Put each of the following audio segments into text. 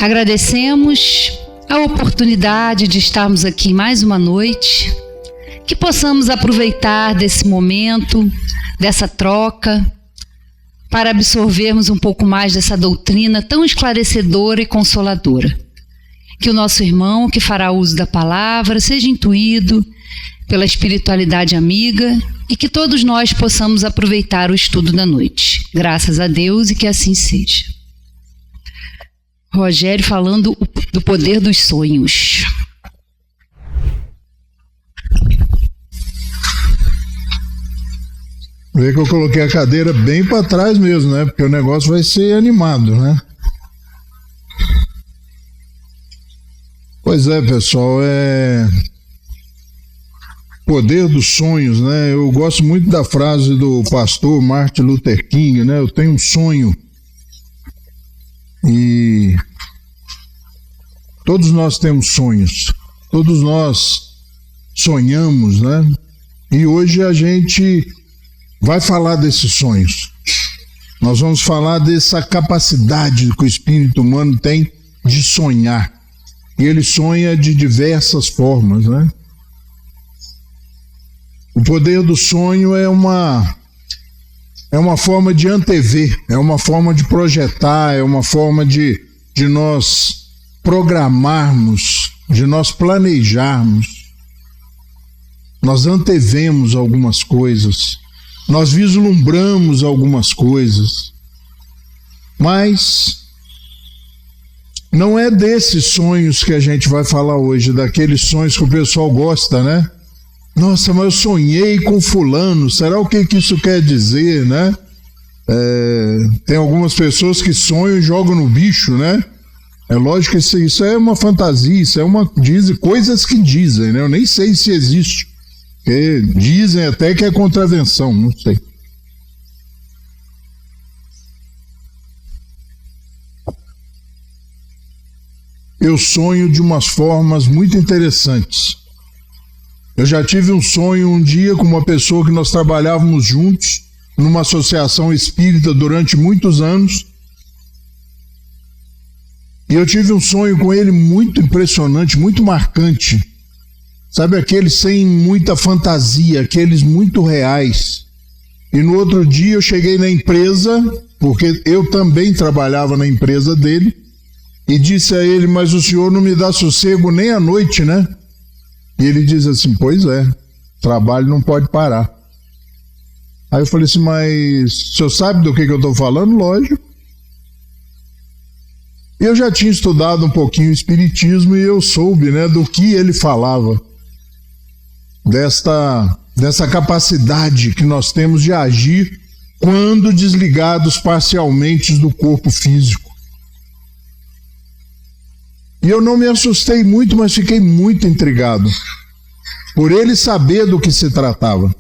Agradecemos a oportunidade de estarmos aqui mais uma noite, que possamos aproveitar desse momento, dessa troca, para absorvermos um pouco mais dessa doutrina tão esclarecedora e consoladora. Que o nosso irmão que fará uso da palavra seja intuído pela espiritualidade amiga e que todos nós possamos aproveitar o estudo da noite. Graças a Deus e que assim seja. Rogério falando do poder dos sonhos. Vê que eu coloquei a cadeira bem para trás mesmo, né? Porque o negócio vai ser animado, né? Pois é, pessoal, poder dos sonhos, né? Eu gosto muito da frase do pastor Martin Luther King, né? Eu tenho um sonho. E todos nós temos sonhos. Todos nós sonhamos, né? E hoje a gente vai falar desses sonhos. Nós vamos falar dessa capacidade que o espírito humano tem de sonhar. E ele sonha de diversas formas, né? O poder do sonho é uma forma de antever, é uma forma de projetar, é uma forma de nós programarmos, de nós planejarmos. Nós antevemos algumas coisas, nós vislumbramos algumas coisas, mas não é desses sonhos que a gente vai falar hoje, daqueles sonhos que o pessoal gosta, né? Nossa, mas eu sonhei com fulano, será o que isso quer dizer, né? Tem algumas pessoas que sonham e jogam no bicho, né? É lógico que isso é uma fantasia, isso é coisas que dizem, né? Eu nem sei se existe, porque dizem até que é contravenção, não sei. Eu sonho de umas formas muito interessantes. Eu já tive um sonho um dia com uma pessoa que nós trabalhávamos juntos numa associação espírita durante muitos anos. E eu tive um sonho com ele muito impressionante, muito marcante. Sabe, aqueles sem muita fantasia, aqueles muito reais. E no outro dia eu cheguei na empresa, porque eu também trabalhava na empresa dele, e disse a ele, mas o senhor não me dá sossego nem à noite, né? E ele diz assim, pois é, trabalho não pode parar. Aí eu falei assim, mas o senhor sabe do que eu estou falando? Lógico. Eu já tinha estudado um pouquinho o espiritismo e eu soube, né, do que ele falava. Dessa capacidade que nós temos de agir quando desligados parcialmente do corpo físico. E eu não me assustei muito, mas fiquei muito intrigado, por ele saber do que se tratava.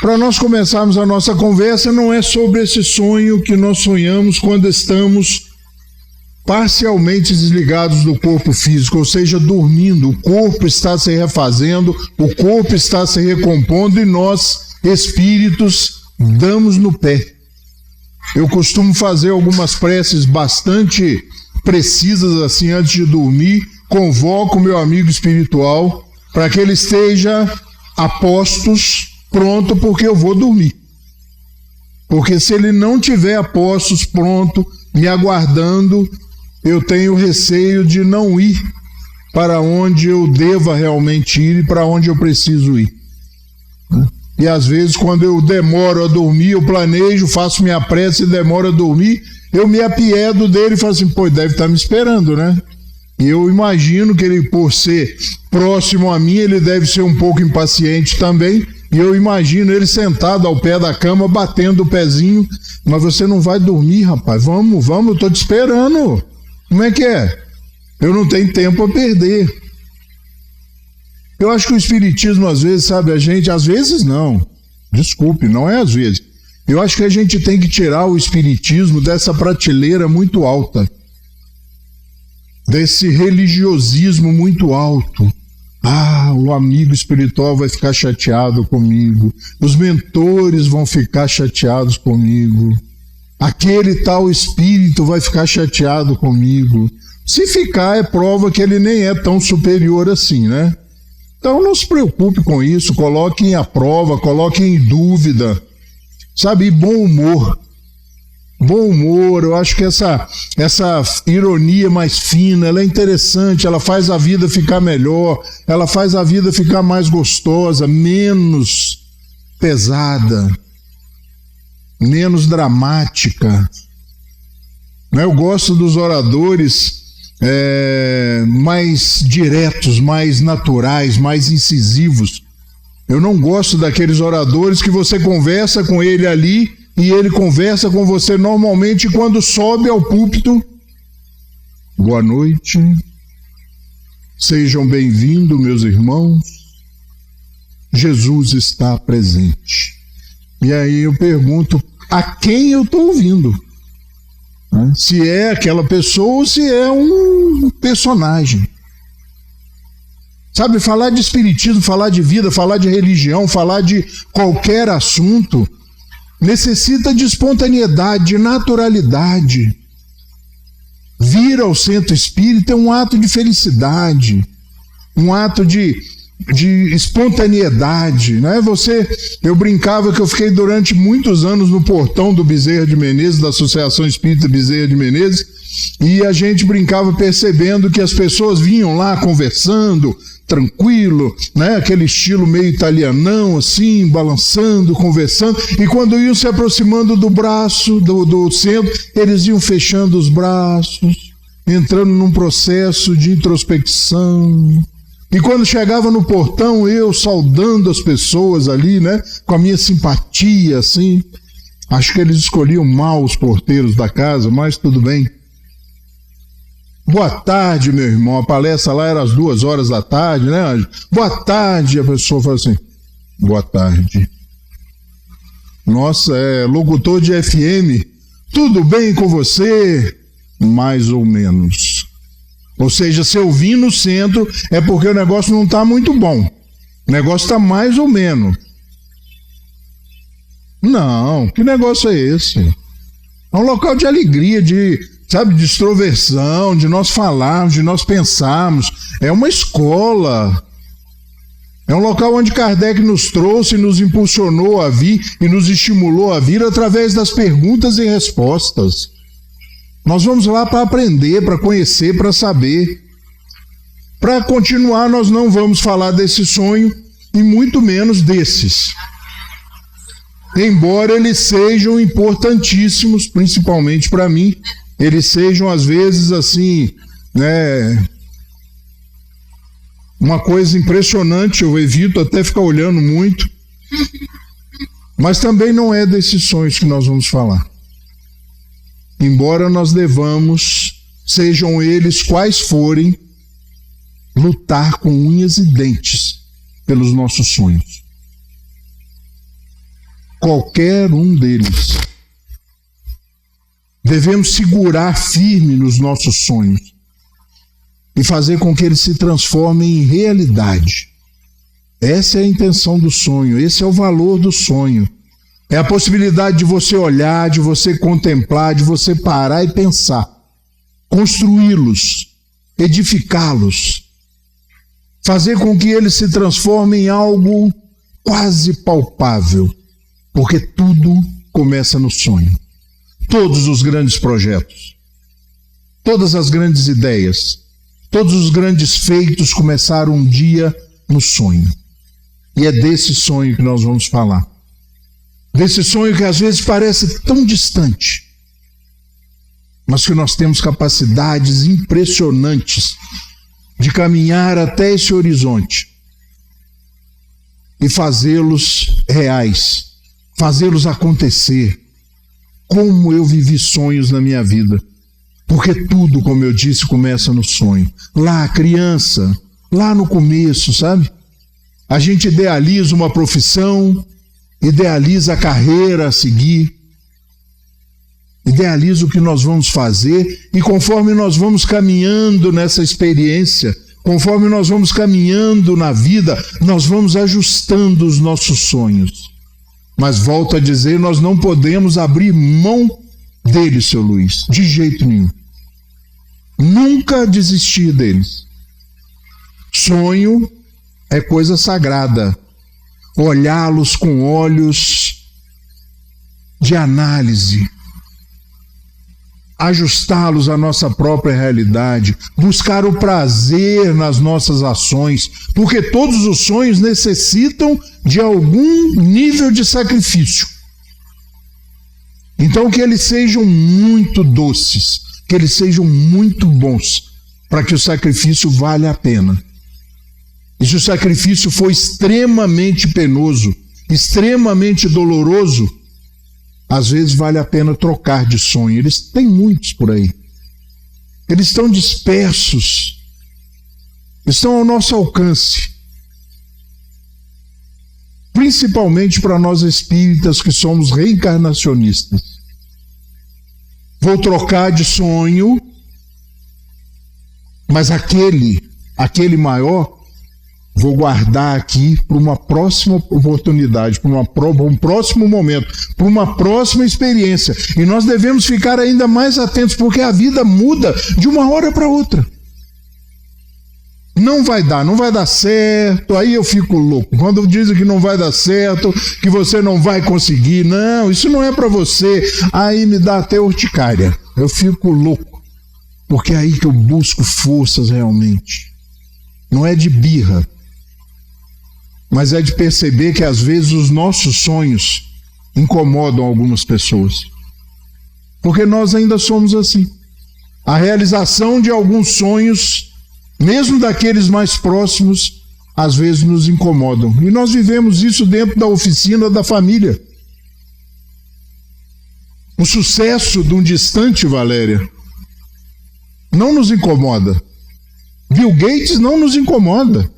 Para nós começarmos a nossa conversa, não é sobre esse sonho que nós sonhamos quando estamos parcialmente desligados do corpo físico, ou seja, dormindo. O corpo está se refazendo, o corpo está se recompondo e nós, espíritos, damos no pé. Eu costumo fazer algumas preces bastante precisas assim antes de dormir, convoco o meu amigo espiritual para que ele esteja a postos, pronto, porque eu vou dormir. Porque se ele não tiver a postos, pronto, me aguardando, eu tenho receio de não ir para onde eu deva realmente ir e para onde eu preciso ir. E às vezes quando eu demoro a dormir, eu planejo, faço minha prece e demoro a dormir, eu me apiedo dele e falo assim, pô, deve estar me esperando, né? E eu imagino que ele, por ser próximo a mim, ele deve ser um pouco impaciente também, e eu imagino ele sentado ao pé da cama, batendo o pezinho, mas você não vai dormir, rapaz, vamos, eu tô te esperando. Como é que é? Eu não tenho tempo a perder. Eu acho que o espiritismo, às vezes, sabe, às vezes não, desculpe, não é às vezes. Eu acho que a gente tem que tirar o espiritismo dessa prateleira muito alta, desse religiosismo muito alto. Ah, o amigo espiritual vai ficar chateado comigo, os mentores vão ficar chateados comigo. aquele tal espírito vai ficar chateado comigo. Se ficar, é prova que ele nem é tão superior assim, né? Então não se preocupe com isso, coloque em prova, coloque em dúvida, sabe? E bom humor. Bom humor, eu acho que essa ironia mais fina, ela é interessante, ela faz a vida ficar melhor, ela faz a vida ficar mais gostosa, menos pesada, menos dramática. Eu gosto dos oradores mais diretos, mais naturais, mais incisivos. Eu não gosto daqueles oradores que você conversa com ele ali e ele conversa com você normalmente quando sobe ao púlpito. Boa noite, sejam bem-vindos, meus irmãos, Jesus está presente. E aí eu pergunto, a quem eu estou ouvindo? Se é aquela pessoa ou se é um personagem. Sabe, falar de espiritismo, falar de vida, falar de religião, falar de qualquer assunto necessita de espontaneidade, de naturalidade. Vir ao centro espírita é um ato de felicidade, um ato de espontaneidade, né? Eu brincava que eu fiquei durante muitos anos no portão do Bezerra de Menezes, da Associação Espírita Bezerra de Menezes, e a gente brincava percebendo que as pessoas vinham lá conversando, tranquilo, né? Aquele estilo meio italianão, assim, balançando, conversando, e quando iam se aproximando do braço, do centro, eles iam fechando os braços, entrando num processo de introspecção. E quando chegava no portão, eu saudando as pessoas ali, né, com a minha simpatia, assim. Acho que eles escolhiam mal os porteiros da casa, mas tudo bem. Boa tarde, meu irmão. A palestra lá era às 2h da tarde, né, Anjo? Boa tarde. A pessoa fala assim, boa tarde. Nossa, locutor de FM. Tudo bem com você? Mais ou menos. Ou seja, se eu vim no centro é porque o negócio não está muito bom. O negócio está mais ou menos. Não, que negócio é esse? É um local de alegria, de extroversão, de nós falarmos, de nós pensarmos. É uma escola. É um local onde Kardec nos trouxe e nos impulsionou a vir e nos estimulou a vir através das perguntas e respostas. Nós vamos lá para aprender, para conhecer, para saber. Para continuar, nós não vamos falar desse sonho e muito menos desses. Embora eles sejam importantíssimos, principalmente para mim, eles sejam às vezes assim, né, uma coisa impressionante, eu evito até ficar olhando muito, mas também não é desses sonhos que nós vamos falar. Embora nós devamos, sejam eles quais forem, lutar com unhas e dentes pelos nossos sonhos. Qualquer um deles. Devemos segurar firme nos nossos sonhos e fazer com que eles se transformem em realidade. Essa é a intenção do sonho, esse é o valor do sonho. É a possibilidade de você olhar, de você contemplar, de você parar e pensar, construí-los, edificá-los, fazer com que eles se transformem em algo quase palpável, porque tudo começa no sonho. Todos os grandes projetos, todas as grandes ideias, todos os grandes feitos começaram um dia no sonho. E é desse sonho que nós vamos falar. Desse sonho que às vezes parece tão distante, mas que nós temos capacidades impressionantes de caminhar até esse horizonte e fazê-los reais, fazê-los acontecer. Como eu vivi sonhos na minha vida, porque tudo, como eu disse, começa no sonho. Lá, criança, lá no começo, sabe? A gente idealiza uma profissão, idealiza a carreira a seguir, idealiza o que nós vamos fazer, e conforme nós vamos caminhando nessa experiência, conforme nós vamos caminhando na vida, nós vamos ajustando os nossos sonhos. Mas volto a dizer, nós não podemos abrir mão deles, seu Luiz, de jeito nenhum. Nunca desistir deles. Sonho é coisa sagrada. Olhá-los com olhos de análise, ajustá-los à nossa própria realidade, buscar o prazer nas nossas ações, porque todos os sonhos necessitam de algum nível de sacrifício. Então, que eles sejam muito doces, que eles sejam muito bons, para que o sacrifício valha a pena. E se o sacrifício for extremamente penoso, extremamente doloroso, às vezes vale a pena trocar de sonho. Eles têm muitos por aí. Eles estão dispersos, estão ao nosso alcance. Principalmente para nós espíritas que somos reencarnacionistas. Vou trocar de sonho, mas aquele maior, vou guardar aqui para uma próxima oportunidade, para um próximo momento, para uma próxima experiência. E nós devemos ficar ainda mais atentos, porque a vida muda de uma hora para outra. Não vai dar certo, aí eu fico louco. Quando dizem que não vai dar certo, que você não vai conseguir, não, isso não é para você, aí me dá até urticária. Eu fico louco, porque é aí que eu busco forças realmente. Não é de birra, mas é de perceber que às vezes os nossos sonhos incomodam algumas pessoas. Porque nós ainda somos assim. A realização de alguns sonhos, mesmo daqueles mais próximos, às vezes nos incomodam. E nós vivemos isso dentro da oficina da família. O sucesso de um distante, Valéria, não nos incomoda. Bill Gates não nos incomoda.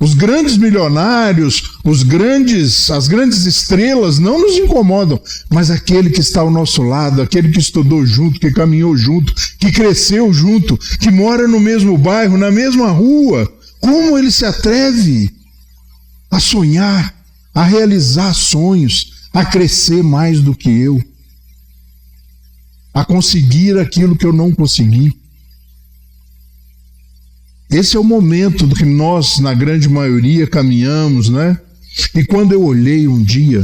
Os grandes milionários, as grandes estrelas não nos incomodam, mas aquele que está ao nosso lado, aquele que estudou junto, que caminhou junto, que cresceu junto, que mora no mesmo bairro, na mesma rua, como ele se atreve a sonhar, a realizar sonhos, a crescer mais do que eu, a conseguir aquilo que eu não consegui? Esse é o momento do que nós, na grande maioria, caminhamos, né? E quando eu olhei um dia,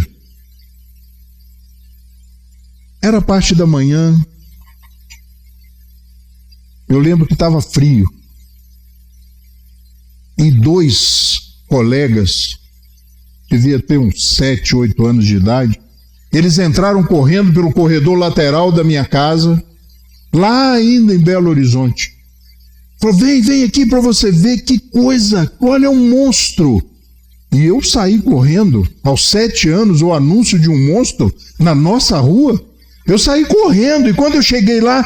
era parte da manhã, eu lembro que estava frio, e 2 colegas, devia ter uns 7, 8 anos de idade, eles entraram correndo pelo corredor lateral da minha casa, lá ainda em Belo Horizonte. Falou, vem aqui para você ver que coisa, olha, um monstro. E eu saí correndo, aos 7 anos, o anúncio de um monstro na nossa rua. Eu saí correndo, e quando eu cheguei lá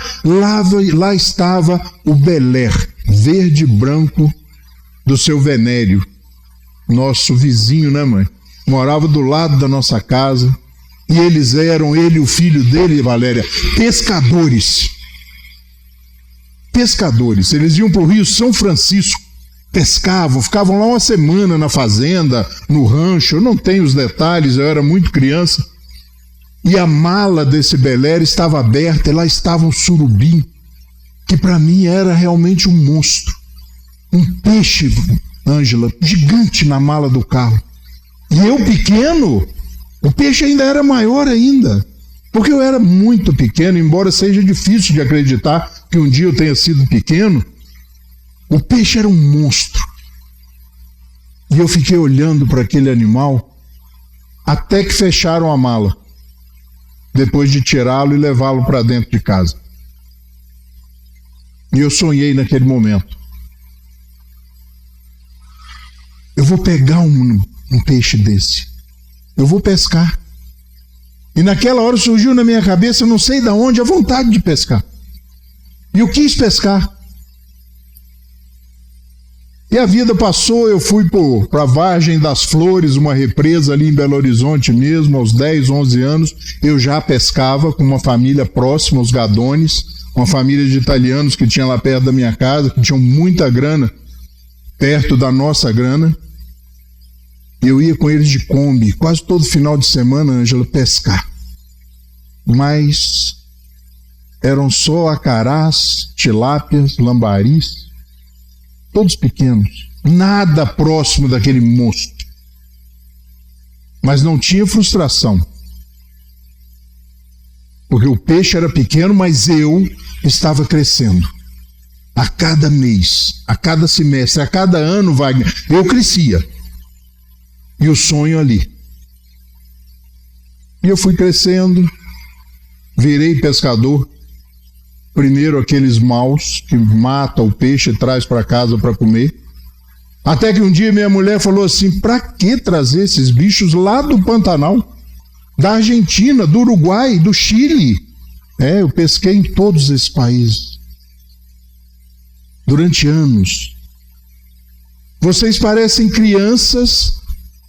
estava o Beler, verde e branco, do seu Venério, nosso vizinho, né, mãe? Morava do lado da nossa casa, e eles eram, ele e o filho dele, Valéria, pescadores. Eles iam para o Rio São Francisco, pescavam, ficavam lá uma semana na fazenda, no rancho, eu não tenho os detalhes, eu era muito criança, e a mala desse Beler estava aberta, e lá estava um surubim, que para mim era realmente um monstro, um peixe, Ângela, gigante na mala do carro, e eu pequeno, o peixe ainda era maior ainda, porque eu era muito pequeno, embora seja difícil de acreditar que um dia eu tenha sido pequeno, o peixe era um monstro. E eu fiquei olhando para aquele animal até que fecharam a mala, depois de tirá-lo e levá-lo para dentro de casa. E eu sonhei naquele momento. Eu vou pegar um peixe desse, eu vou pescar. E naquela hora surgiu na minha cabeça, não sei de onde, a vontade de pescar. E eu quis pescar. E a vida passou, eu fui para a Vargem das Flores, uma represa ali em Belo Horizonte mesmo, aos 10, 11 anos, eu já pescava com uma família próxima, os Gadones, uma família de italianos que tinha lá perto da minha casa, que tinham muita grana, perto da nossa grana. Eu ia com eles de Kombi, quase todo final de semana, Ângela, pescar. Mas eram só acarás, tilápias, lambaris, todos pequenos, nada próximo daquele monstro. Mas não tinha frustração, porque o peixe era pequeno, mas eu estava crescendo. A cada mês, a cada semestre, a cada ano, Wagner, eu crescia. E o sonho ali. E eu fui crescendo, virei pescador. Primeiro aqueles maus que mata o peixe e traz para casa para comer. Até que um dia minha mulher falou assim: para que trazer esses bichos lá do Pantanal? Da Argentina, do Uruguai, do Chile. Eu pesquei em todos esses países. Durante anos. Vocês parecem crianças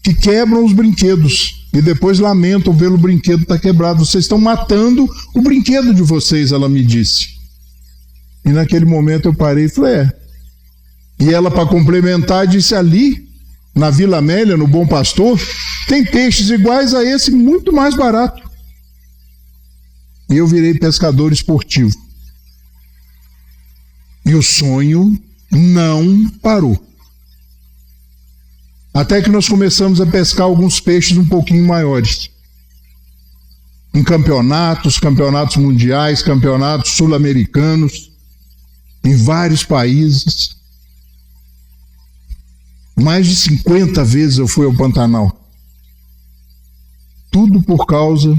que quebram os brinquedos e depois lamentam pelo brinquedo estar quebrado. Vocês estão matando o brinquedo de vocês, ela me disse. E naquele momento eu parei e falei, E ela, para complementar, disse: ali, na Vila Amélia, no Bom Pastor, tem peixes iguais a esse, muito mais barato. E eu virei pescador esportivo. E o sonho não parou. Até que nós começamos a pescar alguns peixes um pouquinho maiores. Em campeonatos mundiais, campeonatos sul-americanos, em vários países. Mais de 50 vezes eu fui ao Pantanal. Tudo por causa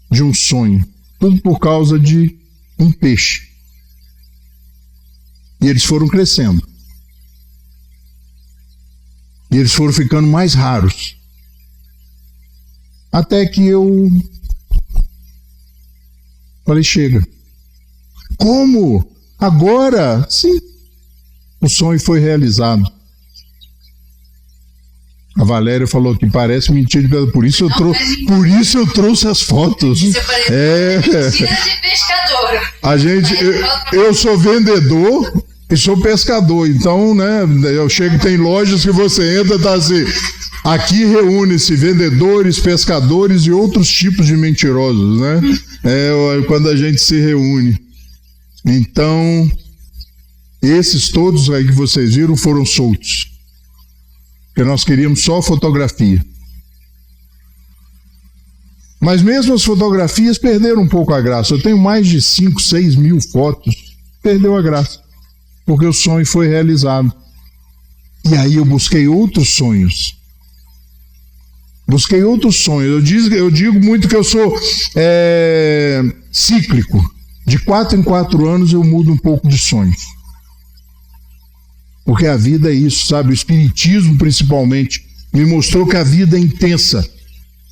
de um sonho. Tudo por causa de um peixe. E eles foram crescendo. E eles foram ficando mais raros. Até que eu falei: chega. Como? Agora? Sim. O sonho foi realizado. A Valéria falou que parece mentira, por isso eu trouxe as fotos. Isso parece mentira de pescador. Eu sou vendedor e sou pescador, então, eu chego, tem lojas que você entra, tá assim: aqui reúne-se vendedores, pescadores e outros tipos de mentirosos, né? Quando a gente se reúne. Então, esses todos aí que vocês viram foram soltos. Porque nós queríamos só fotografia. Mas mesmo as fotografias perderam um pouco a graça. Eu tenho mais de 5, 6 mil fotos. Perdeu a graça. Porque o sonho foi realizado. E aí eu busquei outros sonhos. Eu digo muito que eu sou cíclico. De 4 em 4 anos eu mudo um pouco de sonhos. Porque a vida é isso, sabe? O Espiritismo, principalmente, me mostrou que a vida é intensa.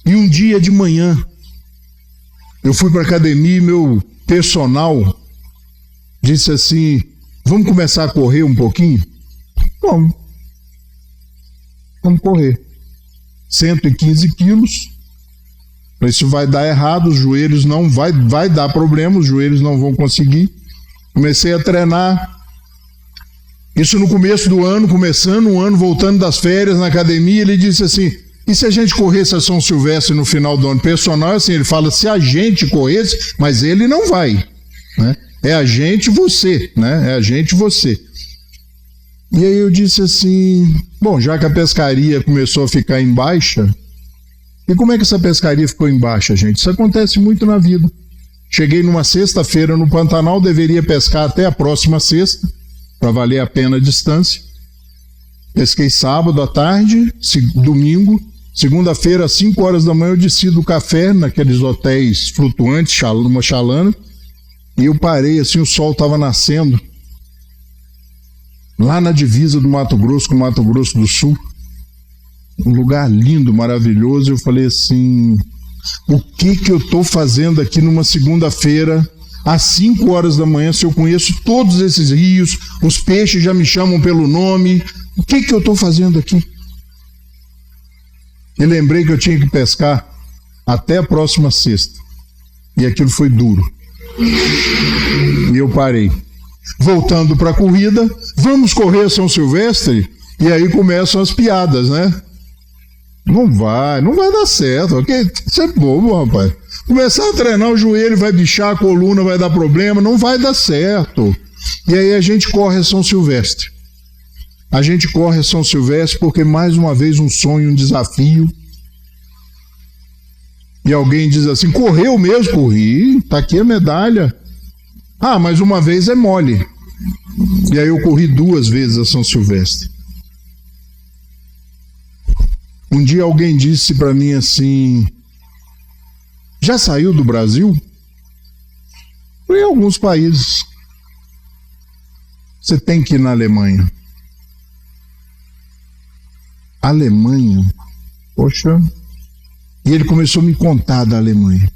E um dia de manhã, eu fui para a academia e meu personal disse assim: vamos começar a correr um pouquinho? Vamos correr. 115 quilos. Isso vai dar errado, os joelhos não vai dar problema, os joelhos não vão conseguir. Comecei a treinar. Isso no começo do ano, começando o ano, voltando das férias na academia, ele disse assim: e se a gente corresse a São Silvestre no final do ano? O personal, assim, ele fala: se a gente corresse, mas ele não vai, né? É a gente, você, né? É a gente, você. E aí eu disse assim: bom, já que a pescaria começou a ficar em baixa, e como é que essa pescaria ficou em baixa, gente? Isso acontece muito na vida. Cheguei numa sexta-feira no Pantanal, deveria pescar até a próxima sexta, para valer a pena a distância. Pesquei sábado à tarde, domingo, segunda-feira às 5 horas da manhã eu desci do café naqueles hotéis flutuantes, uma chalana, e eu parei assim, o sol estava nascendo, lá na divisa do Mato Grosso com o Mato Grosso do Sul, um lugar lindo, maravilhoso. Eu falei assim: o que eu estou fazendo aqui numa segunda-feira às 5 horas da manhã, se eu conheço todos esses rios, os peixes já me chamam pelo nome, o que eu estou fazendo aqui? E lembrei que eu tinha que pescar até a próxima sexta, e aquilo foi duro, e eu parei. Voltando para a corrida, vamos correr São Silvestre? E aí começam as piadas, né? Não vai dar certo. Você é bobo, rapaz. Começar a treinar o joelho, vai bichar, a coluna vai dar problema, não vai dar certo. E aí a gente corre a São Silvestre. A gente corre a São Silvestre porque mais uma vez um sonho, um desafio. E alguém diz assim, correu mesmo? Corri, tá aqui a medalha. Ah, mas uma vez é mole. E aí eu corri 2 vezes a São Silvestre. Um dia alguém disse para mim assim, já saiu do Brasil? Fui em alguns países. Você tem que ir na Alemanha. Alemanha? Poxa. E ele começou a me contar da Alemanha,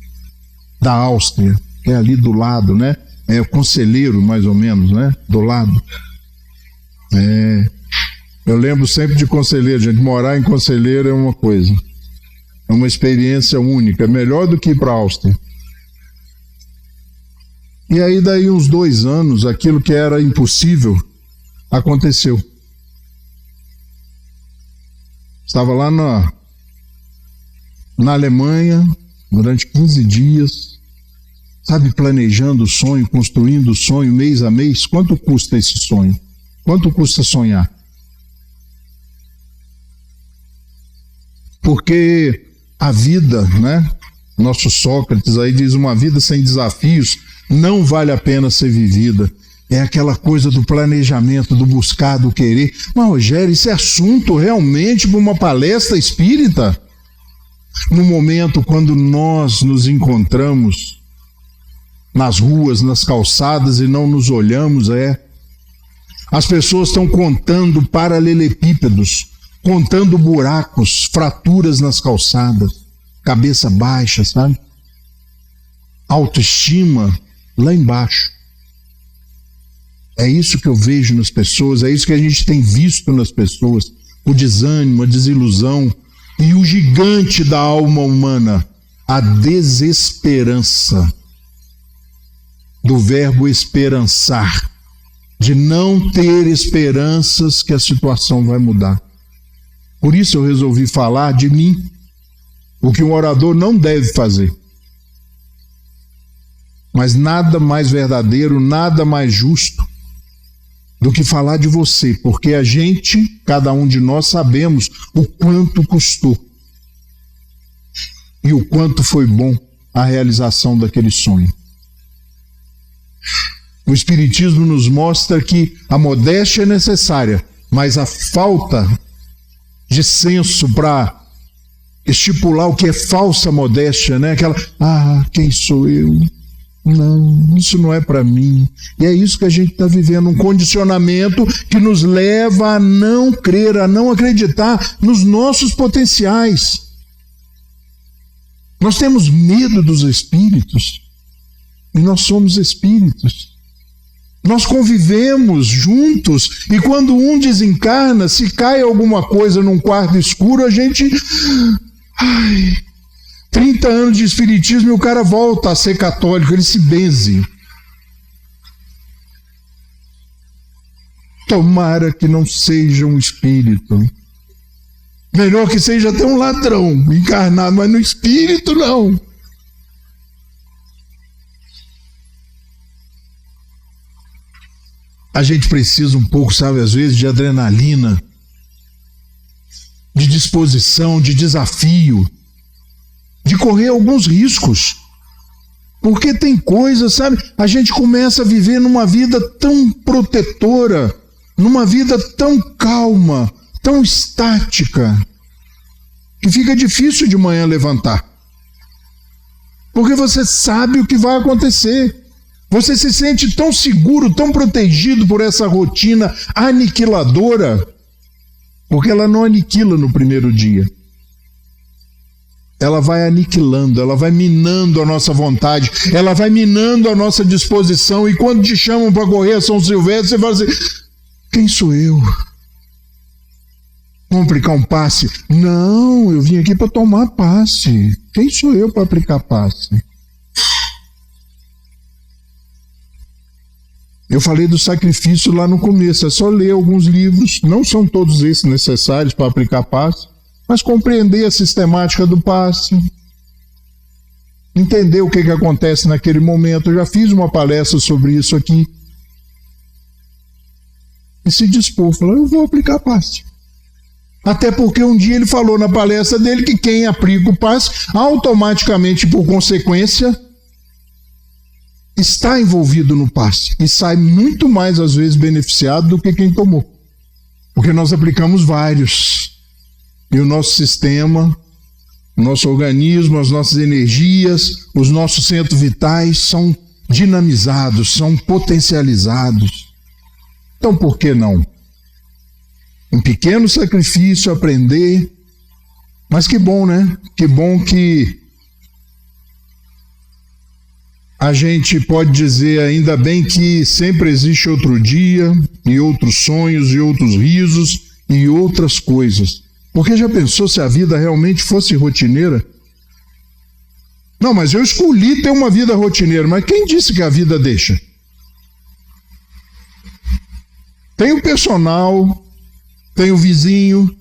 da Áustria, que é ali do lado, né? É o Conselheiro, mais ou menos, né? Do lado. Eu lembro sempre de Conselheiro, gente. Morar em Conselheiro é uma coisa. É uma experiência única. É melhor do que ir para a Áustria. E aí, daí uns 2 anos, aquilo que era impossível aconteceu. Estava lá na Alemanha, durante 15 dias, sabe, planejando o sonho, construindo o sonho, mês a mês. Quanto custa esse sonho? Quanto custa sonhar? Porque a vida, né? Nosso Sócrates aí diz, uma vida sem desafios não vale a pena ser vivida. É aquela coisa do planejamento, do buscar, do querer. Mas, Rogério, isso é assunto realmente para uma palestra espírita? No momento quando nós nos encontramos nas ruas, nas calçadas e não nos olhamos, as pessoas estão contando paralelepípedos, contando buracos, fraturas nas calçadas, cabeça baixa, sabe? Autoestima lá embaixo. É isso que eu vejo nas pessoas, é isso que a gente tem visto nas pessoas, o desânimo, a desilusão e o gigante da alma humana, a desesperança, do verbo esperançar, de não ter esperanças que a situação vai mudar. Por isso eu resolvi falar de mim, o que um orador não deve fazer. Mas nada mais verdadeiro, nada mais justo do que falar de você, porque a gente, cada um de nós, sabemos o quanto custou e o quanto foi bom a realização daquele sonho. O Espiritismo nos mostra que a modéstia é necessária, mas a falta de senso para estipular o que é falsa modéstia, né? Aquela, quem sou eu? Não, isso não é para mim. E é isso que a gente está vivendo, um condicionamento que nos leva a não crer, a não acreditar nos nossos potenciais. Nós temos medo dos espíritos, e nós somos espíritos. Nós convivemos juntos, e quando um desencarna, se cai alguma coisa num quarto escuro, a gente... 30 anos de espiritismo e o cara volta a ser católico, ele se benze. Tomara que não seja um espírito. Melhor que seja até um ladrão encarnado, mas no espírito não. A gente precisa um pouco, sabe, às vezes, de adrenalina, de disposição, de desafio, de correr alguns riscos. Porque tem coisas, sabe, a gente começa a viver numa vida tão protetora, numa vida tão calma, tão estática, que fica difícil de manhã levantar. Porque você sabe o que vai acontecer. Você se sente tão seguro, tão protegido por essa rotina aniquiladora, porque ela não aniquila no primeiro dia. Ela vai aniquilando, ela vai minando a nossa vontade, ela vai minando a nossa disposição, e quando te chamam para correr a São Silvestre, você fala assim, quem sou eu? Vamos aplicar um passe? Não, eu vim aqui para tomar passe. Quem sou eu para aplicar passe? Eu falei do sacrifício lá no começo, é só ler alguns livros, não são todos esses necessários para aplicar passe, mas compreender a sistemática do passe, entender o que acontece naquele momento. Eu já fiz uma palestra sobre isso aqui. E se dispor, falou, eu vou aplicar passe. Até porque um dia ele falou na palestra dele que quem aplica o passe, automaticamente, por consequência, está envolvido no passe e sai muito mais, às vezes, beneficiado do que quem tomou. Porque nós aplicamos vários. E o nosso sistema, o nosso organismo, as nossas energias, os nossos centros vitais são dinamizados, são potencializados. Então, por que não? Um pequeno sacrifício, aprender. Mas que bom, né? Que bom que a gente pode dizer, ainda bem que sempre existe outro dia, e outros sonhos, e outros risos, e outras coisas. Porque já pensou se a vida realmente fosse rotineira? Não, mas eu escolhi ter uma vida rotineira, mas quem disse que a vida deixa? Tem o personal, tem o vizinho,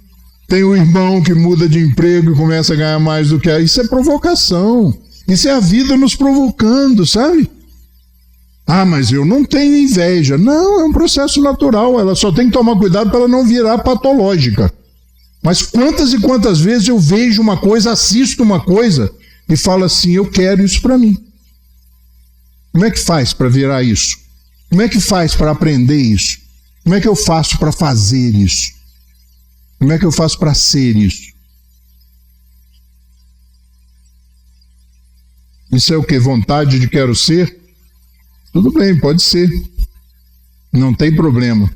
tem o irmão que muda de emprego e começa a ganhar mais do que a... Isso é provocação. Isso é a vida nos provocando, sabe? Ah, mas eu não tenho inveja. Não, é um processo natural. Ela só tem que tomar cuidado para ela não virar patológica. Mas quantas e quantas vezes eu vejo uma coisa, assisto uma coisa e falo assim, eu quero isso para mim. Como é que faz para virar isso? Como é que faz para aprender isso? Como é que eu faço para fazer isso? Como é que eu faço para ser isso? Isso é o que? Vontade de quero ser? Tudo bem, pode ser. Não tem problema.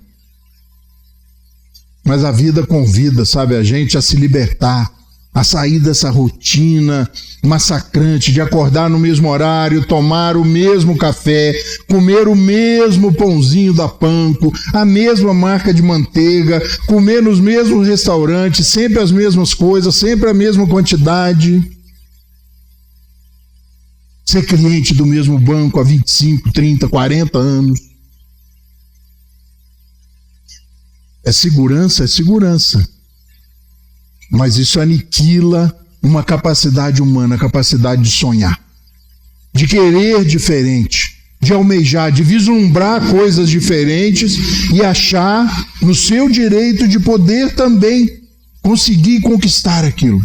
Mas a vida convida, sabe, a gente a se libertar, a sair dessa rotina massacrante de acordar no mesmo horário, tomar o mesmo café, comer o mesmo pãozinho da Panko, a mesma marca de manteiga, comer nos mesmos restaurantes, sempre as mesmas coisas, sempre a mesma quantidade. Ser cliente do mesmo banco há 25, 30, 40 anos. É segurança, é segurança. Mas isso aniquila uma capacidade humana, a capacidade de sonhar, de querer diferente, de almejar, de vislumbrar coisas diferentes e achar no seu direito de poder também conseguir conquistar aquilo.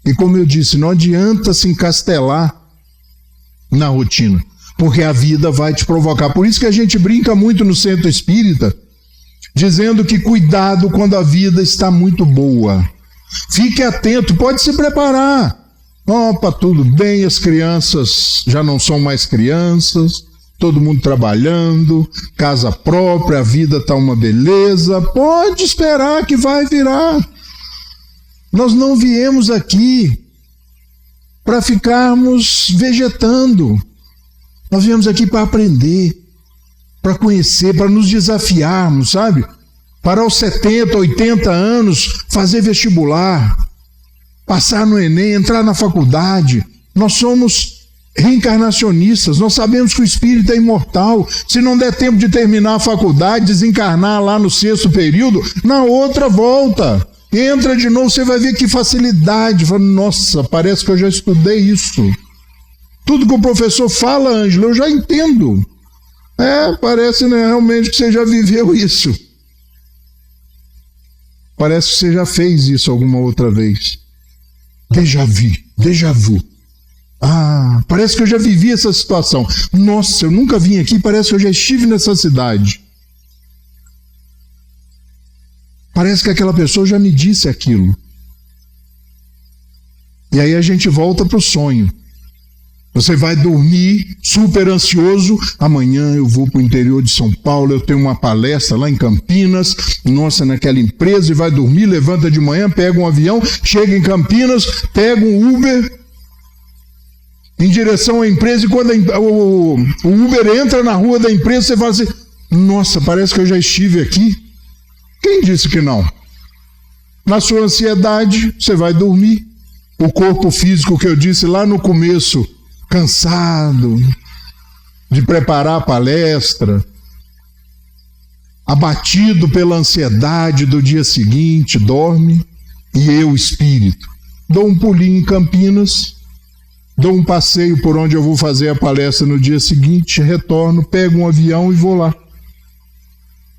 E como eu disse, não adianta se encastelar na rotina, porque a vida vai te provocar. Por isso que a gente brinca muito no centro espírita, dizendo que cuidado quando a vida está muito boa. Fique atento, pode se preparar. Opa, tudo bem, as crianças já não são mais crianças, todo mundo trabalhando, casa própria, a vida está uma beleza. Pode esperar que vai virar. Nós não viemos aqui para ficarmos vegetando. Nós viemos aqui para aprender, para conhecer, para nos desafiarmos, sabe? Para aos 70, 80 anos fazer vestibular, passar no Enem, entrar na faculdade. Nós somos reencarnacionistas, nós sabemos que o espírito é imortal. Se não der tempo de terminar a faculdade, desencarnar lá no 6º período, na outra volta. Entra de novo, você vai ver que facilidade. Fala, nossa, parece que eu já estudei isso. Tudo que o professor fala, Ângela, eu já entendo. Parece, né, realmente que você já viveu isso. Parece que você já fez isso alguma outra vez. Déjà vu. Ah, parece que eu já vivi essa situação. Nossa, eu nunca vim aqui, parece que eu já estive nessa cidade. Parece que aquela pessoa já me disse aquilo. E aí a gente volta para o sonho. Você vai dormir super ansioso. Amanhã eu vou para o interior de São Paulo, eu tenho uma palestra lá em Campinas, nossa, naquela empresa, e vai dormir, levanta de manhã, pega um avião, chega em Campinas, pega um Uber em direção à empresa, e quando o Uber entra na rua da empresa, você fala assim, nossa, parece que eu já estive aqui. Quem disse que não? Na sua ansiedade, você vai dormir. O corpo físico que eu disse lá no começo, cansado de preparar a palestra, abatido pela ansiedade do dia seguinte, dorme. e eu, espírito, dou um pulinho em Campinas, dou um passeio por onde eu vou fazer a palestra no dia seguinte, retorno, pego um avião e vou lá.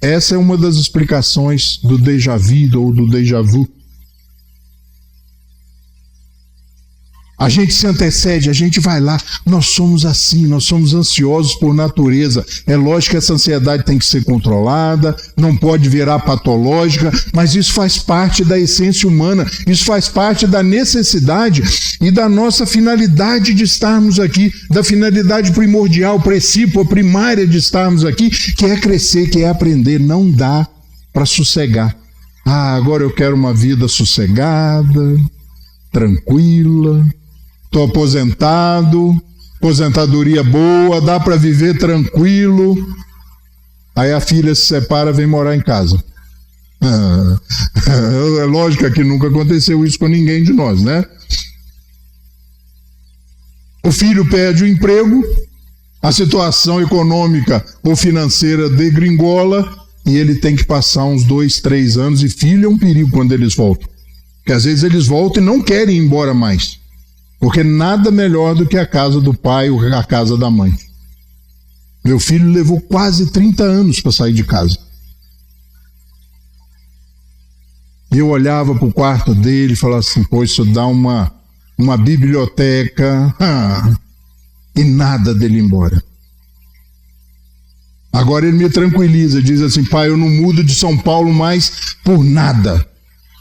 Essa é uma das explicações do déjà vu ou do déjà vu. A gente se antecede, a gente vai lá, nós somos assim, nós somos ansiosos por natureza. É lógico que essa ansiedade tem que ser controlada, não pode virar patológica, mas isso faz parte da essência humana, isso faz parte da necessidade e da nossa finalidade de estarmos aqui, da finalidade primordial, precípua, primária de estarmos aqui, que é crescer, que é aprender. Não dá para sossegar. Agora eu quero uma vida sossegada, tranquila. Estou aposentado, aposentadoria boa, dá para viver tranquilo. Aí a filha se separa, vem morar em casa. É lógico que nunca aconteceu isso com ninguém de nós, né? O filho perde o emprego, a situação econômica ou financeira degringola e ele tem que passar uns 2, 3 anos, e filho é um perigo quando eles voltam. Porque às vezes eles voltam e não querem ir embora mais. Porque nada melhor do que a casa do pai ou a casa da mãe. Meu filho levou quase 30 anos para sair de casa. E eu olhava para o quarto dele e falava assim, pô, isso dá uma biblioteca, e nada dele ir embora. Agora ele me tranquiliza, diz assim, pai, eu não mudo de São Paulo mais por nada.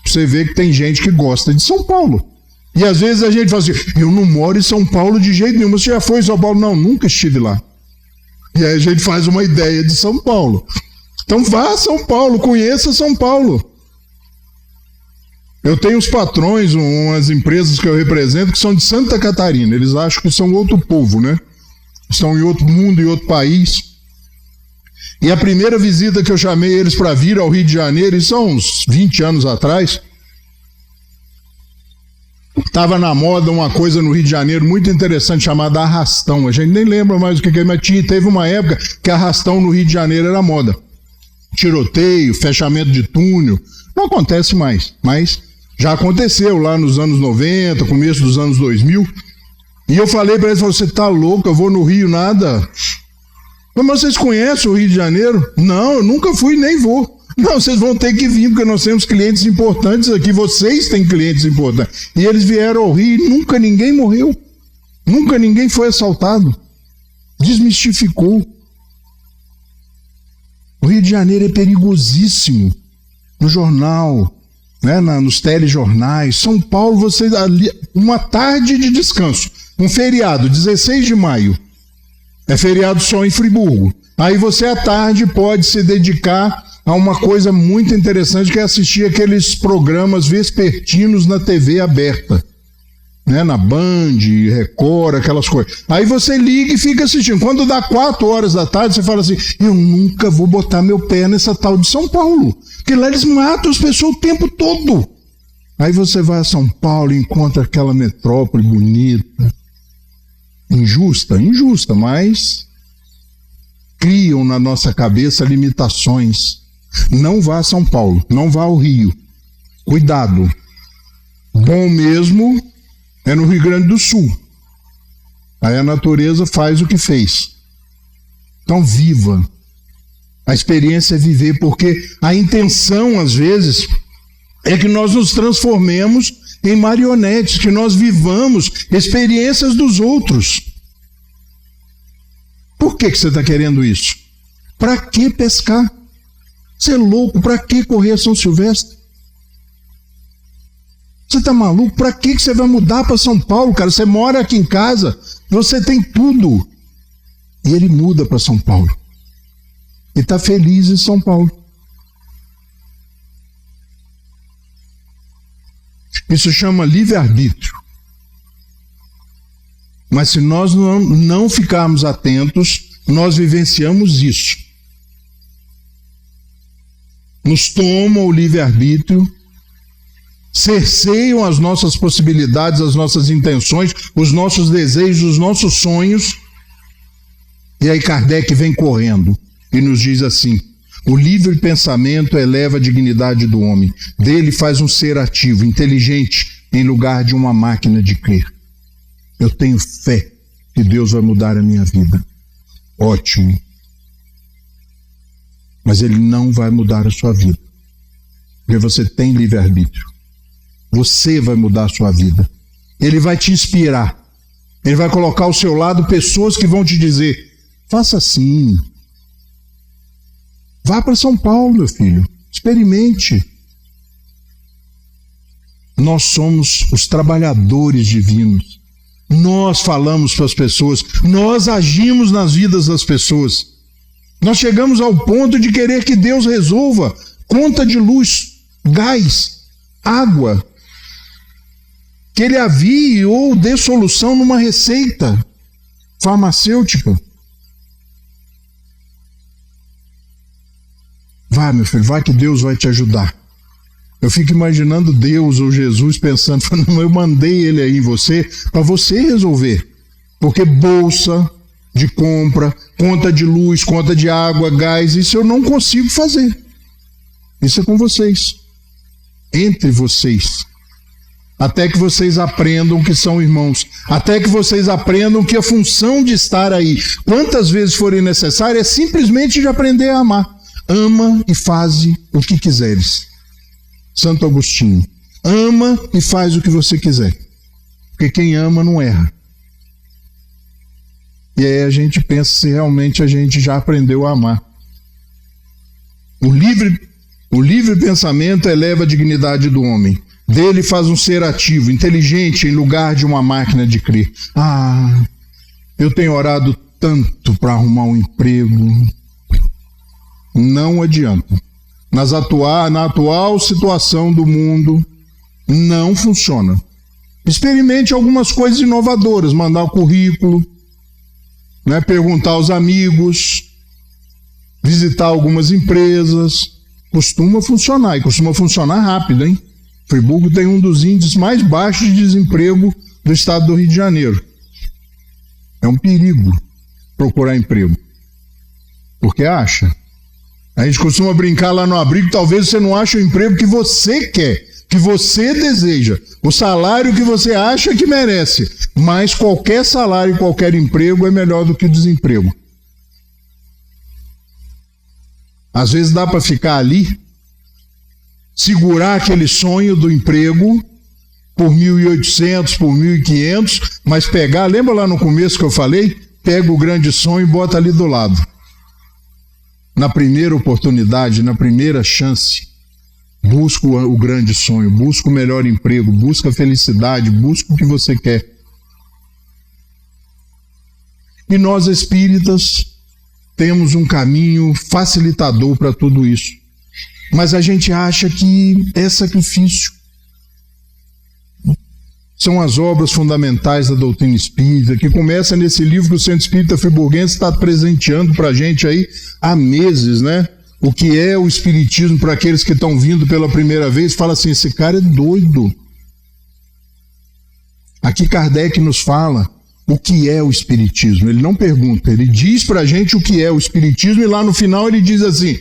Você vê que tem gente que gosta de São Paulo. E às vezes a gente fala assim, eu não moro em São Paulo de jeito nenhum. Você já foi em São Paulo? Não, nunca estive lá. E aí a gente faz uma ideia de São Paulo. Então vá a São Paulo, conheça São Paulo. Eu tenho uns patrões, umas empresas que eu represento, que são de Santa Catarina. Eles acham que são outro povo, né? Estão em outro mundo, em outro país. E a primeira visita que eu chamei eles para vir ao Rio de Janeiro, isso há uns 20 anos atrás, estava na moda uma coisa no Rio de Janeiro muito interessante chamada arrastão. A gente nem lembra mais o que é, mas teve uma época que arrastão no Rio de Janeiro era moda. Tiroteio, fechamento de túnel. Não acontece mais, mas já aconteceu lá nos anos 90, começo dos anos 2000. E eu falei para eles, você está louco, eu vou no Rio nada. Mas vocês conhecem o Rio de Janeiro? Não, eu nunca fui nem vou. Não, vocês vão ter que vir, porque nós temos clientes importantes aqui, vocês têm clientes importantes. E eles vieram ao Rio e nunca ninguém morreu. Nunca ninguém foi assaltado. Desmistificou. O Rio de Janeiro é perigosíssimo. No jornal, né, nos telejornais. São Paulo, vocês ali, uma tarde de descanso. Um feriado, 16 de maio. É feriado só em Friburgo. Aí você à tarde pode se dedicar a uma coisa muito interessante, que é assistir aqueles programas vespertinos na TV aberta, né? Na Band, Record, aquelas coisas. Aí você liga e fica assistindo. Quando dá 4 horas da tarde, você fala assim, eu nunca vou botar meu pé nessa tal de São Paulo, porque lá eles matam as pessoas o tempo todo. Aí você vai a São Paulo e encontra aquela metrópole bonita, injusta, mas criam na nossa cabeça limitações. Não vá a São Paulo, não vá ao Rio. Cuidado. Bom mesmo é no Rio Grande do Sul. Aí a natureza faz o que fez. Então viva. A experiência é viver, porque a intenção, às vezes, é que nós nos transformemos em marionetes, que nós vivamos experiências dos outros. Por que você está querendo isso? Para que pescar? Você é louco? Para que correr a São Silvestre? Você está maluco? Para que você vai mudar para São Paulo, cara? Você mora aqui em casa, você tem tudo. E ele muda para São Paulo. E está feliz em São Paulo. Isso chama livre-arbítrio. Mas se nós não ficarmos atentos, nós vivenciamos isso. Nos tomam o livre-arbítrio, cerceiam as nossas possibilidades, as nossas intenções, os nossos desejos, os nossos sonhos. E aí Kardec vem correndo e nos diz assim, O livre pensamento eleva a dignidade do homem. Dele faz um ser ativo, inteligente, em lugar de uma máquina de crer. Eu tenho fé que Deus vai mudar a minha vida. Ótimo. Mas Ele não vai mudar a sua vida. Porque você tem livre-arbítrio. Você vai mudar a sua vida. Ele vai te inspirar. Ele vai colocar ao seu lado pessoas que vão te dizer: faça assim. Vá para São Paulo, meu filho. Experimente. Nós somos os trabalhadores divinos. Nós falamos para as pessoas. Nós agimos nas vidas das pessoas. Nós chegamos ao ponto de querer que Deus resolva conta de luz, gás, água. Que Ele avie ou dê solução numa receita farmacêutica. Vai, meu filho, vai que Deus vai te ajudar. Eu fico imaginando Deus ou Jesus pensando: não, eu mandei Ele aí em você para você resolver. Porque bolsa de compra, conta de luz, conta de água, gás, isso eu não consigo fazer. Isso é com vocês. Entre vocês. Até que vocês aprendam que são irmãos. Até que vocês aprendam que a função de estar aí, quantas vezes forem necessárias, é simplesmente de aprender a amar. Ama e faze o que quiseres. Santo Agostinho. Ama e faz o que você quiser. Porque quem ama não erra. E aí a gente pensa se realmente a gente já aprendeu a amar. O livre pensamento eleva a dignidade do homem. Dele faz um ser ativo, inteligente, em lugar de uma máquina de crer. Eu tenho orado tanto para arrumar um emprego. Não adianta. Na atual situação do mundo, não funciona. Experimente algumas coisas inovadoras, mandar o currículo, perguntar aos amigos, visitar algumas empresas. Costuma funcionar, e costuma funcionar rápido, hein? Friburgo tem um dos índices mais baixos de desemprego do estado do Rio de Janeiro. É um perigo procurar emprego. Porque acha. A gente costuma brincar lá no abrigo: talvez você não ache o emprego que você quer, que você deseja, o salário que você acha que merece. Mas qualquer salário, qualquer emprego é melhor do que o desemprego. Às vezes dá para ficar ali, segurar aquele sonho do emprego por 1.800, por 1.500, mas pegar, lembra lá no começo que eu falei? Pega o grande sonho e bota ali do lado. Na primeira oportunidade, na primeira chance, busca o grande sonho, busca o melhor emprego, busca a felicidade, busca o que você quer. E nós espíritas temos um caminho facilitador para tudo isso. Mas a gente acha que é sacrifício. São as obras fundamentais da doutrina espírita, que começa nesse livro que o Centro Espírita Friburguense está presenteando para a gente aí há meses, O que é o espiritismo para aqueles que estão vindo pela primeira vez? Fala assim: esse cara é doido. Aqui Kardec nos fala o que é o espiritismo. Ele não pergunta, ele diz para a gente o que é o espiritismo, e lá no final ele diz assim: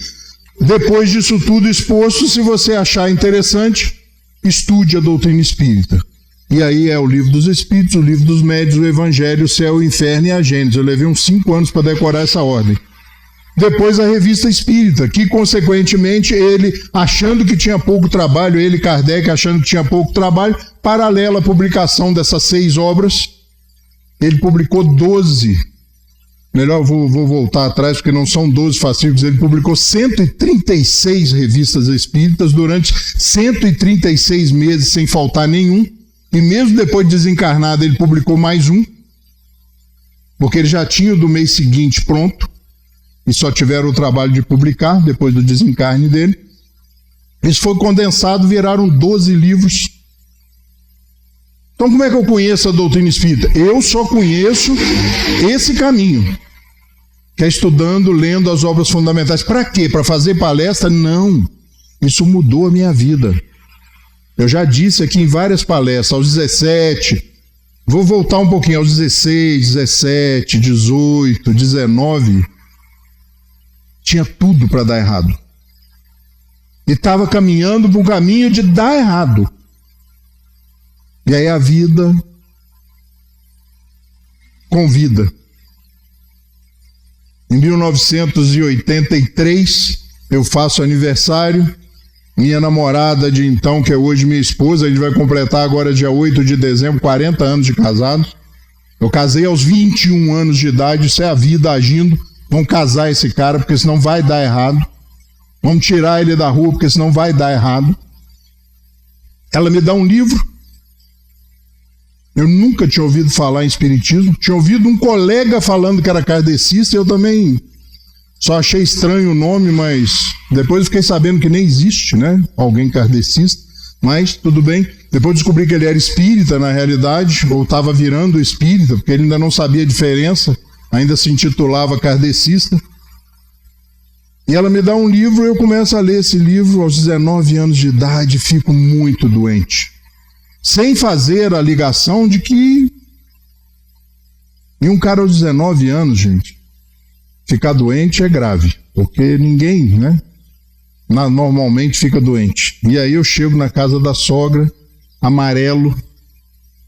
depois disso tudo exposto, se você achar interessante, estude a doutrina espírita. E aí é o Livro dos Espíritos, o Livro dos Médiuns, o Evangelho, o Céu, o Inferno e a Gênesis. Eu levei uns 5 anos para decorar essa ordem. Depois a Revista Espírita, que consequentemente ele, achando que tinha pouco trabalho, ele, Kardec, achando que tinha pouco trabalho, paralela à publicação dessas 6 obras, ele publicou 12. Melhor, vou voltar atrás, porque não são 12 fascículos. Ele publicou 136 revistas espíritas durante 136 meses, sem faltar nenhum. E mesmo depois de desencarnado, ele publicou mais um, porque ele já tinha o do mês seguinte pronto, e só tiveram o trabalho de publicar, depois do desencarne dele. Isso foi condensado, viraram 12 livros. Então como é que eu conheço a doutrina espírita? Eu só conheço esse caminho, que é estudando, lendo as obras fundamentais. Para quê? Para fazer palestra? Não. Isso mudou a minha vida. Eu já disse aqui em várias palestras, aos 17, vou voltar um pouquinho, aos 16, 17, 18, 19, tinha tudo para dar errado. E estava caminhando para o caminho de dar errado. E aí a vida convida. Em 1983, eu faço aniversário. Minha namorada de então, que é hoje minha esposa, a gente vai completar agora dia 8 de dezembro, 40 anos de casado. Eu casei aos 21 anos de idade, isso é a vida agindo. Vamos casar esse cara, porque senão vai dar errado. Vamos tirar ele da rua, porque senão vai dar errado. Ela me dá um livro. Eu nunca tinha ouvido falar em espiritismo. Tinha ouvido um colega falando que era kardecista. Eu também só achei estranho o nome, mas depois eu fiquei sabendo que nem existe, né? Alguém kardecista. Mas tudo bem. Depois descobri que ele era espírita, na realidade, ou estava virando espírita, porque ele ainda não sabia a diferença. Ainda se intitulava kardecista. E ela me dá um livro, eu começo a ler esse livro aos 19 anos de idade, fico muito doente. Sem fazer a ligação de que em um cara aos 19 anos, gente, ficar doente é grave, porque ninguém, né, normalmente fica doente. E aí eu chego na casa da sogra, amarelo,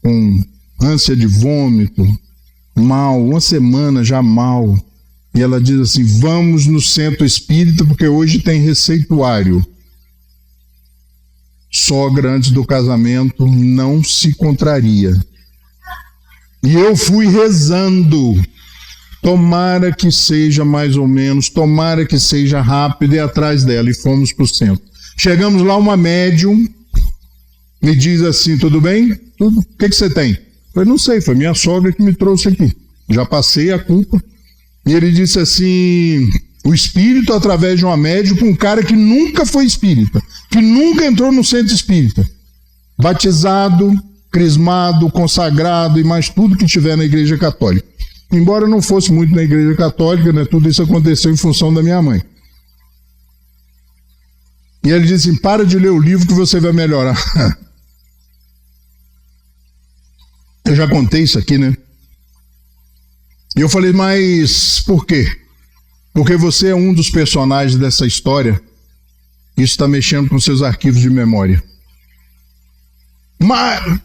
com ânsia de vômito, mal, uma semana já mal. E ela diz assim: vamos no centro espírita, porque hoje tem receituário. Sogra, antes do casamento, não se contraria. E eu fui rezando. Tomara que seja mais ou menos, tomara que seja rápido, e atrás dela. E fomos para o centro. Chegamos lá, uma médium me diz assim: tudo bem? Tudo. O que você tem? Eu falei: não sei, foi minha sogra que me trouxe aqui. Já passei a culpa. E ele disse assim: o espírito, através de uma médium, com um cara que nunca foi espírita, que nunca entrou no centro espírita, batizado, crismado, consagrado e mais tudo que tiver na Igreja Católica. Embora não fosse muito na Igreja Católica, né, tudo isso aconteceu em função da minha mãe. E ele disse assim: para de ler o livro que você vai melhorar. Eu já contei isso aqui, né? E eu falei: mas por quê? Porque você é um dos personagens dessa história. Isso está mexendo com seus arquivos de memória. Mas,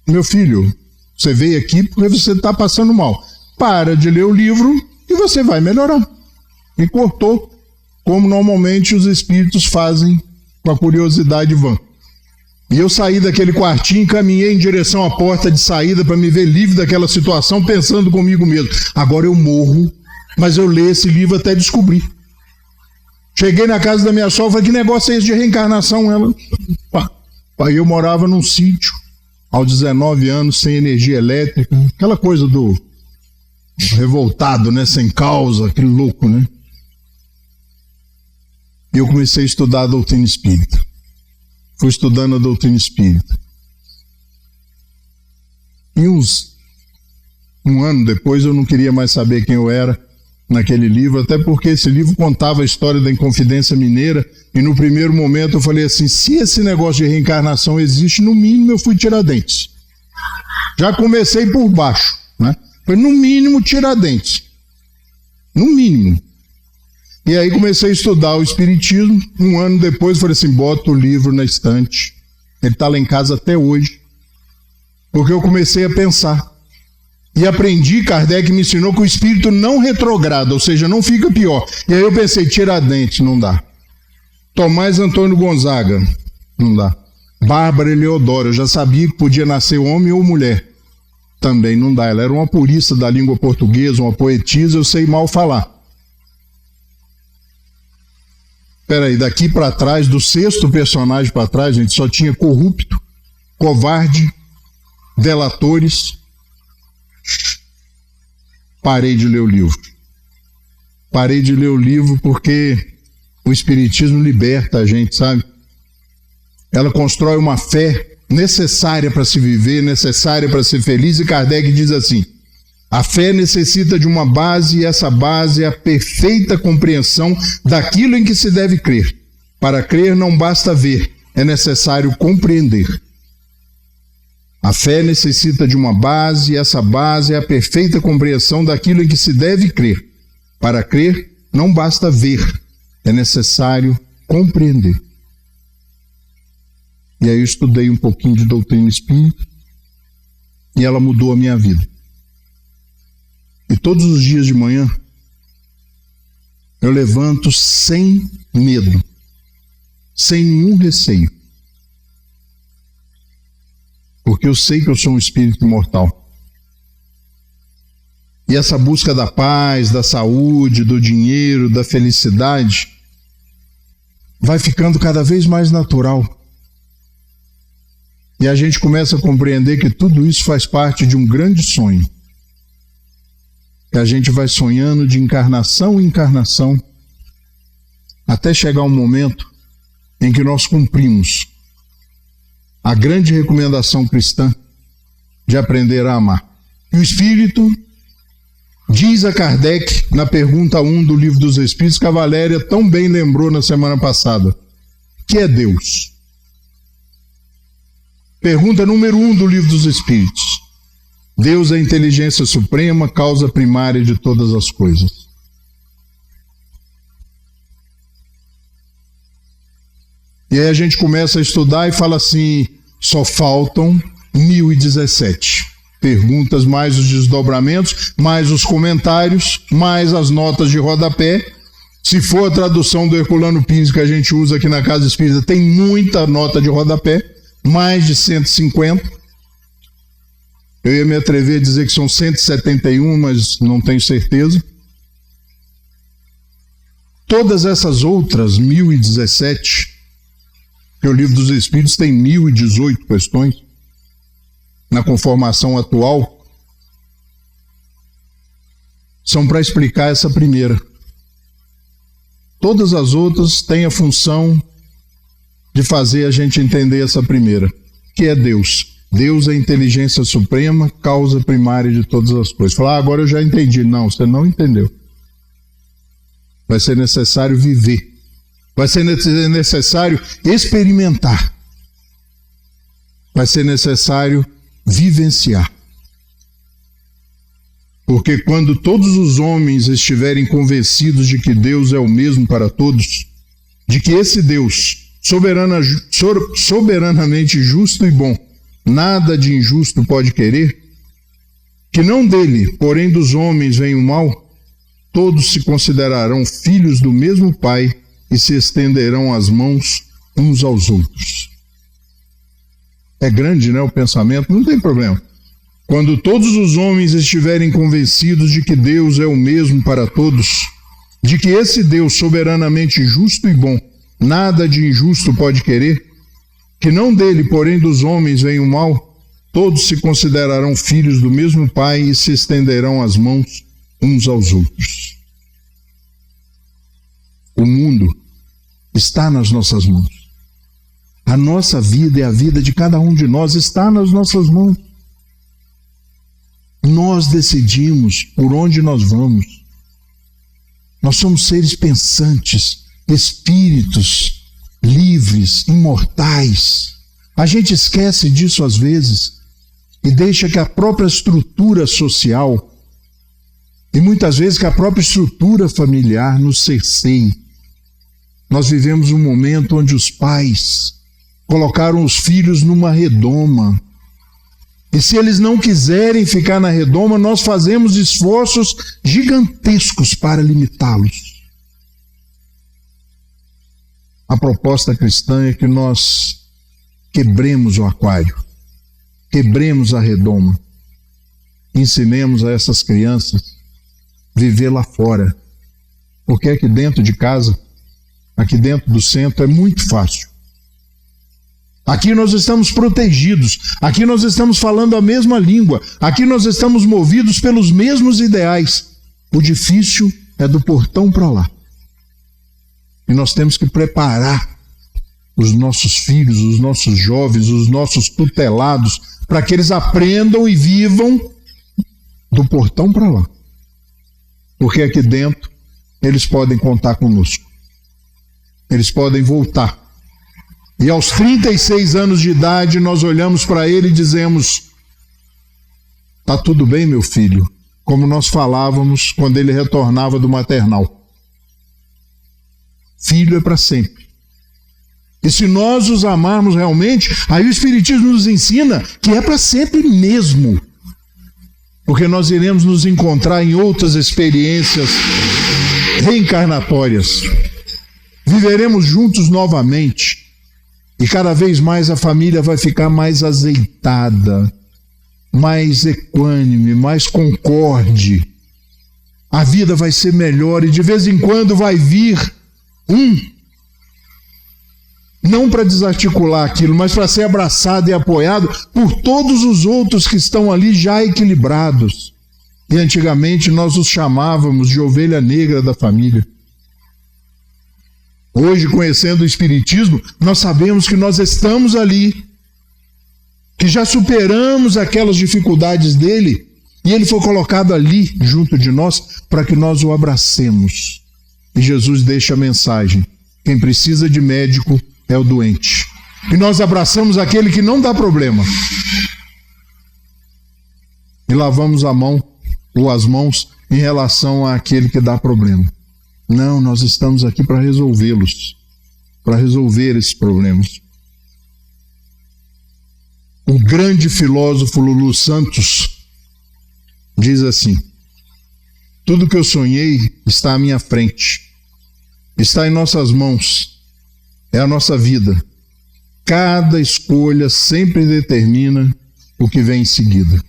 meu filho, você veio aqui porque você está passando mal. Para de ler o livro e você vai melhorar. E cortou, como normalmente os espíritos fazem com a curiosidade vã. E eu saí daquele quartinho e caminhei em direção à porta de saída para me ver livre daquela situação, pensando comigo mesmo: agora eu morro, mas eu leio esse livro até descobrir. Cheguei na casa da minha sogra e falei: que negócio é esse de reencarnação? Ela: pai, eu morava num sítio, aos 19 anos, sem energia elétrica, aquela coisa do revoltado, né, sem causa, aquele louco, né? E eu comecei a estudar a doutrina espírita. Fui estudando a doutrina espírita. E um ano depois eu não queria mais saber quem eu era naquele livro, até porque esse livro contava a história da Inconfidência Mineira, e no primeiro momento eu falei assim: se esse negócio de reencarnação existe, no mínimo eu fui Tiradentes. Já comecei por baixo, né? Foi no mínimo Tiradentes. No mínimo. E aí comecei a estudar o espiritismo. Um ano depois falei assim: bota o livro na estante. Ele está lá em casa até hoje. Porque eu comecei a pensar. E aprendi, Kardec me ensinou que o espírito não retrograda, ou seja, não fica pior. E aí eu pensei: Tiradentes, não dá. Tomás Antônio Gonzaga, não dá. Bárbara Eleodora, eu já sabia que podia nascer homem ou mulher. Também não dá. Ela era uma purista da língua portuguesa, uma poetisa, eu sei mal falar. Peraí, daqui para trás, do sexto personagem para trás, gente, só tinha corrupto, covarde, delatores. Parei de ler o livro. Parei de ler o livro porque o espiritismo liberta a gente, sabe? Ela constrói uma fé necessária para se viver, necessária para ser feliz, e Kardec diz assim: a fé necessita de uma base, e essa base é a perfeita compreensão daquilo em que se deve crer. Para crer não basta ver, é necessário compreender. A fé necessita de uma base, e essa base é a perfeita compreensão daquilo em que se deve crer. Para crer não basta ver, É necessário compreender. E aí eu estudei um pouquinho de doutrina espírita e ela mudou a minha vida. E todos os dias de manhã eu levanto sem medo, sem nenhum receio. Porque eu sei que eu sou um espírito imortal. E essa busca da paz, da saúde, do dinheiro, da felicidade vai ficando cada vez mais natural. E a gente começa a compreender que tudo isso faz parte de um grande sonho. Que a gente vai sonhando de encarnação em encarnação, até chegar um momento em que nós cumprimos a grande recomendação cristã de aprender a amar. E o Espírito diz a Kardec, na pergunta 1 do Livro dos Espíritos, que a Valéria tão bem lembrou na semana passada, que é Deus. Pergunta número 1 do Livro dos Espíritos. Deus é a inteligência suprema, causa primária de todas as coisas. E aí a gente começa a estudar e fala assim, só faltam 1017. Perguntas, mais os desdobramentos, mais os comentários, mais as notas de rodapé. Se for a tradução do Herculano Pires que a gente usa aqui na Casa Espírita, tem muita nota de rodapé, mais de 150. Eu ia me atrever a dizer que são 171, mas não tenho certeza. Todas essas outras 1017, que o Livro dos Espíritos tem 1018 questões, na conformação atual, são para explicar essa primeira. Todas as outras têm a função de fazer a gente entender essa primeira, que é Deus. Deus é a inteligência suprema, causa primária de todas as coisas. Falar, agora eu já entendi. Não, você não entendeu. Vai ser necessário viver. Vai ser necessário experimentar. Vai ser necessário vivenciar. Porque quando todos os homens estiverem convencidos de que Deus é o mesmo para todos, de que esse Deus, soberanamente justo e bom, nada de injusto pode querer, que não dele, porém dos homens vem o mal, todos se considerarão filhos do mesmo Pai e se estenderão as mãos uns aos outros. É grande, né, o pensamento? Não tem problema. Quando todos os homens estiverem convencidos de que Deus é o mesmo para todos, de que esse Deus soberanamente justo e bom, nada de injusto pode querer, que não dele, porém dos homens vem o mal, todos se considerarão filhos do mesmo Pai e se estenderão as mãos uns aos outros. O mundo está nas nossas mãos. A nossa vida e a vida de cada um de nós está nas nossas mãos. Nós decidimos por onde nós vamos. Nós somos seres pensantes, espíritos livres, imortais. A gente esquece disso às vezes e deixa que a própria estrutura social e muitas vezes que a própria estrutura familiar nos cerceie. Nós vivemos um momento onde os pais colocaram os filhos numa redoma. E se eles não quiserem ficar na redoma, nós fazemos esforços gigantescos para limitá-los. A proposta cristã é que nós quebremos o aquário, quebremos a redoma, ensinemos a essas crianças viver lá fora. Porque aqui dentro de casa, aqui dentro do centro, é muito fácil. Aqui nós estamos protegidos, aqui nós estamos falando a mesma língua, aqui nós estamos movidos pelos mesmos ideais. O difícil é do portão para lá. E nós temos que preparar os nossos filhos, os nossos jovens, os nossos tutelados, para que eles aprendam e vivam do portão para lá. Porque aqui dentro eles podem contar conosco. Eles podem voltar. E aos 36 anos de idade nós olhamos para ele e dizemos: tá tudo bem, meu filho, como nós falávamos quando ele retornava do maternal. Filho é para sempre. E se nós os amarmos realmente, aí o Espiritismo nos ensina que é para sempre mesmo. Porque nós iremos nos encontrar em outras experiências reencarnatórias. Viveremos juntos novamente. E cada vez mais a família vai ficar mais azeitada, mais equânime, mais concorde. A vida vai ser melhor e de vez em quando vai vir não para desarticular aquilo, mas para ser abraçado e apoiado por todos os outros que estão ali já equilibrados. E antigamente nós os chamávamos de ovelha negra da família. Hoje, conhecendo o Espiritismo, nós sabemos que nós estamos ali, que já superamos aquelas dificuldades dele, e ele foi colocado ali, junto de nós, para que nós o abracemos. E Jesus deixa a mensagem: quem precisa de médico é o doente. E nós abraçamos aquele que não dá problema. E lavamos a mão, ou as mãos, em relação àquele que dá problema. Não, nós estamos aqui para resolvê-los, para resolver esses problemas. O grande filósofo Lulu Santos diz assim: tudo que eu sonhei está à minha frente, está em nossas mãos, é a nossa vida. Cada escolha sempre determina o que vem em seguida.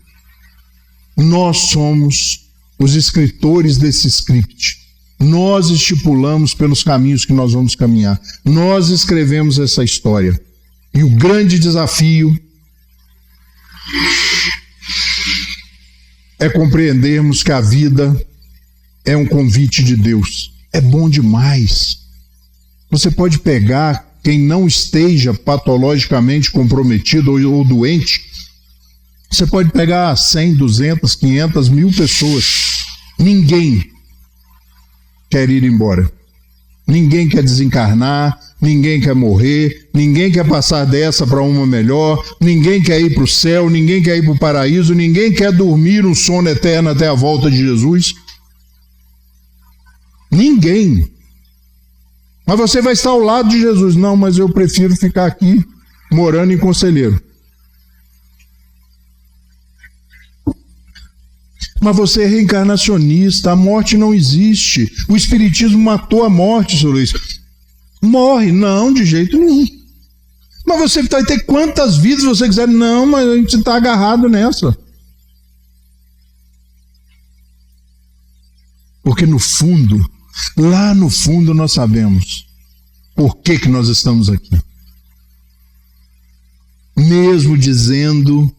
Nós somos os escritores desse script. Nós estipulamos pelos caminhos que nós vamos caminhar. Nós escrevemos essa história. E o grande desafio é compreendermos que a vida é um convite de Deus. É bom demais. Você pode pegar quem não esteja patologicamente comprometido ou doente. Você pode pegar 100, 200, 500, 1000 pessoas. Ninguém quer ir embora. Ninguém quer desencarnar, ninguém quer morrer, ninguém quer passar dessa para uma melhor, ninguém quer ir para o céu, ninguém quer ir para o paraíso, ninguém quer dormir um sono eterno até a volta de Jesus. Ninguém. Mas você vai estar ao lado de Jesus. Não, mas eu prefiro ficar aqui morando em Conselheiro. Mas você é reencarnacionista, a morte não existe. O Espiritismo matou a morte, Sr. Luiz. Morre? Não, de jeito nenhum. Mas você vai ter quantas vidas você quiser. Não, mas a gente está agarrado nessa. Porque no fundo, lá no fundo nós sabemos por que nós estamos aqui. Mesmo dizendo,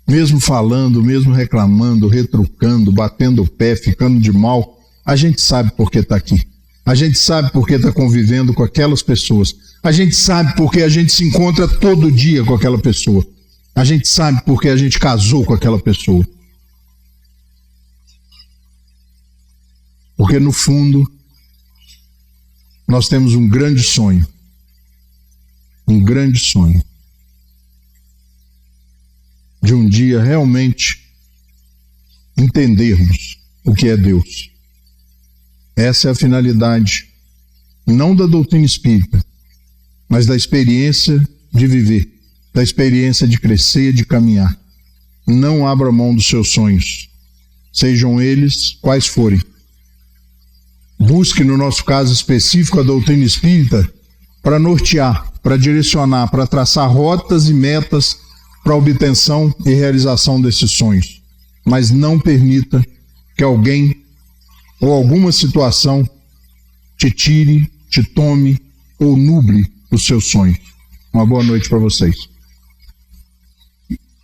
mesmo falando, mesmo reclamando, retrucando, batendo o pé, ficando de mal, a gente sabe por que está aqui. A gente sabe por que está convivendo com aquelas pessoas. A gente sabe por que a gente se encontra todo dia com aquela pessoa. A gente sabe por que a gente casou com aquela pessoa. Porque no fundo, nós temos um grande sonho. Um grande sonho. De um dia realmente entendermos o que é Deus. Essa é a finalidade, não da doutrina espírita, mas da experiência de viver, da experiência de crescer, de caminhar. Não abra mão dos seus sonhos, sejam eles quais forem. Busque, no nosso caso específico, a doutrina espírita para nortear, para direcionar, para traçar rotas e metas para a obtenção e realização desses sonhos. Mas não permita que alguém ou alguma situação te tire, te tome ou nuble os seus sonhos. Uma boa noite para vocês.